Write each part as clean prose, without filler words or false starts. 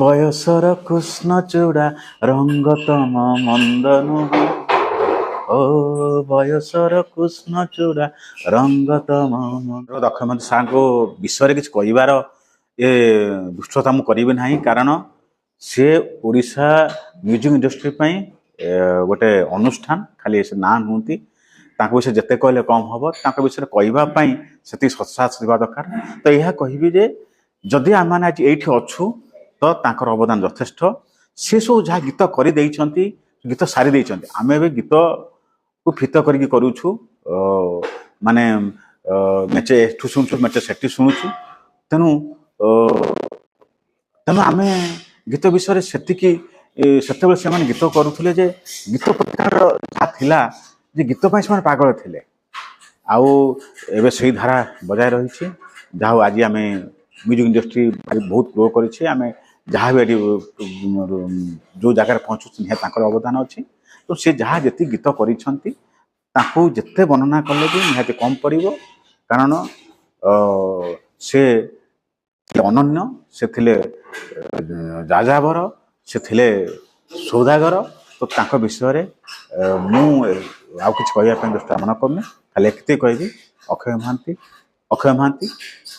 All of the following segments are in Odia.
বয়সর কৃষ্ণচূড়া রঙ্গ তম মন্দ নୁହେଁ। ଓ ବୟସର କୃଷ୍ଣଚୂଡ଼ା ରଙ୍ଗ ତମ ଦକ୍ଷମନ୍ତ୍ରୀ ସାର୍ଙ୍କ ବିଷୟରେ କିଛି କହିବାର ଏ ଦୁଷ୍ଟତା ମୁଁ କରିବି ନାହିଁ, କାରଣ ସେ ଓଡ଼ିଶା ମ୍ୟୁଜିକ୍ ଇଣ୍ଡଷ୍ଟ୍ରି ପାଇଁ ଗୋଟେ ଅନୁଷ୍ଠାନ, ଖାଲି ସେ ନାଁ ନୁହନ୍ତି। ତାଙ୍କ ବିଷୟରେ ଯେତେ କହିଲେ କମ୍ ହେବ। ତାଙ୍କ ବିଷୟରେ କହିବା ପାଇଁ ସେତିକି ସତ୍ସାହସ ଥିବା ଦରକାର। ତ ଏହା କହିବି ଯେ ଯଦି ଆମେମାନେ ଆଜି ଏଇଠି ଅଛୁ ତ ତାଙ୍କର ଅବଦାନ ଯଥେଷ୍ଟ। ସେ ସବୁ ଯାହା ଗୀତ କରିଦେଇଛନ୍ତି, ଗୀତ ସାରି ଦେଇଛନ୍ତି, ଆମେ ଏବେ ଗୀତକୁ ଫିତ କରିକି କରୁଛୁ। ମାନେ ମେଚେ ଏଠୁ ଶୁଣୁଛୁ, ମେଚେ ସେଠି ଶୁଣୁଛୁ। ତେଣୁ ତେଣୁ ଆମେ ଗୀତ ବିଷୟରେ ସେତେବେଳେ ସେମାନେ ଗୀତ କରୁଥିଲେ ଯେ ଗୀତ ପ୍ରକାର ଯାହା ଥିଲା, ଯେ ଗୀତ ପାଇଁ ସେମାନେ ପାଗଳ ଥିଲେ। ଆଉ ଏବେ ସେଇ ଧାରା ବଜାୟ ରହିଛି। ଯାହା ହଉ ଆଜି ଆମେ ମ୍ୟୁଜିକ୍ ଇଣ୍ଡଷ୍ଟ୍ରି ବହୁତ ଗ୍ରୋ କରିଛି। ଆମେ ଯାହା ବି ଏଠି ଯେଉଁ ଜାଗାରେ ପହଞ୍ଚୁଛୁ ନିହାତି ତାଙ୍କର ଅବଦାନ ଅଛି। ତ ସେ ଯାହା ଯେତିକି ଗୀତ କରିଛନ୍ତି ତାକୁ ଯେତେ ବର୍ଣ୍ଣନା କଲେ ବି ନିହାତି କମ୍ ପଡ଼ିବ, କାରଣ ସେ ଅନନ୍ୟ, ସେ ଥିଲେ ଯାଯାବର, ସେ ଥିଲେ ସୌଦାଗର। ତ ତାଙ୍କ ବିଷୟରେ ମୁଁ ଆଉ କିଛି କହିବା ପାଇଁ ଦୃଷ୍ଟି ମନ କରୁନି। ଖାଲି ଏତିକି କହିବି, ଅକ୍ଷୟ ମହାନ୍ତି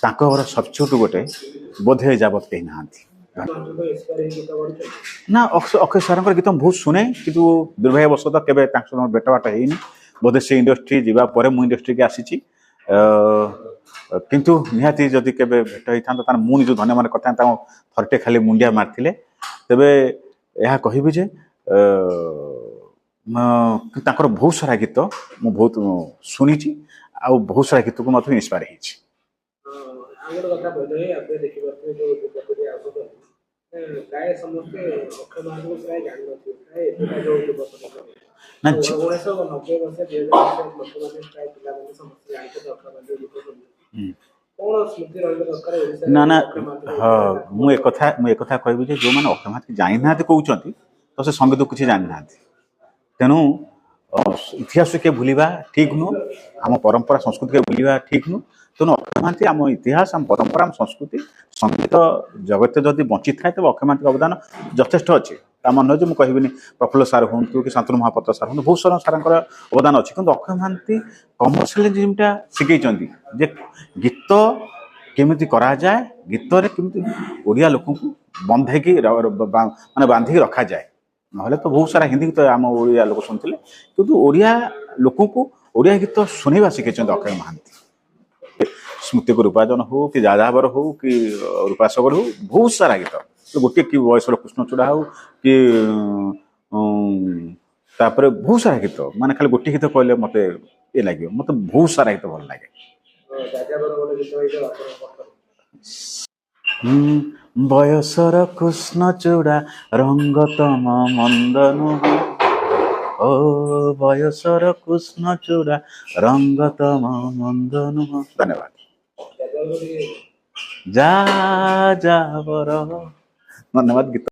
ତାଙ୍କର ସବଷ୍ଟିଟ୍ୟୁଟ୍ ଗୋଟେ ବୋଧେ ଯାବତ କେହି ନାହାନ୍ତି। ନା, ଅକ୍ଷୟ ସାର୍ଙ୍କର ଗୀତ ମୁଁ ବହୁତ ଶୁଣେ, କିନ୍ତୁ ଦୁର୍ଭାଗ୍ୟବଶତଃ କେବେ ତାଙ୍କ ସହିତ ଭେଟ ବାଟ ହେଇନି। ବୋଧେ ସେ ଇଣ୍ଡଷ୍ଟ୍ରି ଯିବା ପରେ ମୁଁ ଇଣ୍ଡଷ୍ଟ୍ରିକି ଆସିଛି। କିନ୍ତୁ ନିହାତି ଯଦି କେବେ ଭେଟ ହେଇଥାନ୍ତା ତାହେଲେ ମୁଁ ନିଜକୁ ଧନ୍ୟ ମନେ କରିଥାନ୍ତି। ତାଙ୍କୁ ଥରଟେ ଖାଲି ମୁଣ୍ଡିଆ ମାରିଥିଲେ। ତେବେ ଏହା କହିବି ଯେ ତାଙ୍କର ବହୁତ ସାରା ଗୀତ ମୁଁ ବହୁତ ଶୁଣିଛି, ଆଉ ବହୁତ ସାରା ଗୀତକୁ ମଧ୍ୟ ଇନ୍ସପାୟାର ହେଇଛି। ନା ନା, ହଁ, ମୁଁ ଏକଥା କହିବି ଯେ ଯେଉଁମାନେ ଅକ୍ଷୟ ମହାନ୍ତି ଜାଣିନାହାନ୍ତି କହୁଛନ୍ତି ତ ସେ ସଙ୍ଗୀତ କିଛି ଜାଣିନାହାନ୍ତି। ତେଣୁ ଇତିହାସ କିଏ ଭୁଲିବା ଠିକ୍ ନୁହଁ, ଆମ ପରମ୍ପରା ସଂସ୍କୃତିକେ ଭୁଲିବା ଠିକ୍ ନୁହଁ। ତେଣୁ ଅକ୍ଷୟ ମହାନ୍ତି ଆମ ଇତିହାସ, ଆମ ପରମ୍ପରା, ଆମ ସଂସ୍କୃତି, ସଙ୍ଗୀତ ଜଗତରେ ଯଦି ବଞ୍ଚିଥାଏ ତେବେ ଅକ୍ଷୟ ମହାନ୍ତିଙ୍କ ଅବଦାନ ଯଥେଷ୍ଟ ଅଛି। ତା ମନେ ହେଉଛି ମୁଁ କହିବିନି ପ୍ରଫୁଲ୍ଲ ସାର୍ ହୁଅନ୍ତୁ କି ଶାନ୍ତନୁ ମହାପାତ୍ର ସାର୍ ହୁଅନ୍ତୁ, ବହୁତ ସାରା ସାର୍ଙ୍କର ଅବଦାନ ଅଛି। କିନ୍ତୁ ଅକ୍ଷୟ ମହାନ୍ତି କମର୍ସିଆଲିଜିମଟା ଶିଖେଇଛନ୍ତି ଯେ ଗୀତ କେମିତି କରାଯାଏ, ଗୀତରେ କେମିତି ଓଡ଼ିଆ ଲୋକଙ୍କୁ ବନ୍ଧେଇକି ମାନେ ବାନ୍ଧିକି ରଖାଯାଏ। ନହେଲେ ତ ବହୁତ ସାରା ହିନ୍ଦୀ ଗୀତ ଆମ ଓଡ଼ିଆ ଲୋକ ଶୁଣୁଥିଲେ, କିନ୍ତୁ ଓଡ଼ିଆ ଲୋକଙ୍କୁ ଓଡ଼ିଆ ଗୀତ ଶୁଣିବା ଶିଖେଇଛନ୍ତି ଅକ୍ଷୟ ମହାନ୍ତି। ସ୍ମୃତିକୁ ରୂପାଜନ ହଉ କି ଯାଯାବର ହଉ କି ରୂପାସାଗର ହଉ, ବହୁତ ସାରା ଗୀତ, ଗୋଟିଏ କି ବୟସର କୃଷ୍ଣଚୂଡ଼ା ହଉ କି ତାପରେ ବହୁତ ସାରା ଗୀତ, ମାନେ ଖାଲି ଗୋଟିଏ ଗୀତ କହିଲେ ମତେ ଇଏ ଲାଗିବ, ମତେ ବହୁତ ସାରା ଗୀତ ଭଲ ଲାଗେ। ବୟସର କୃଷ୍ଣଚୂଡ଼ା ରଙ୍ଗ ତମ ମନ୍ଦ ନୁହେଁ। ଓ ବୟସର କୃଷ୍ଣଚୂଡ଼ା ରଙ୍ଗ ତମ ମନ୍ଦ ନୁହେଁ। ଧନ୍ୟବାଦ। ଯାଯାବର ଧନ୍ୟବାଦ। ଗୀତ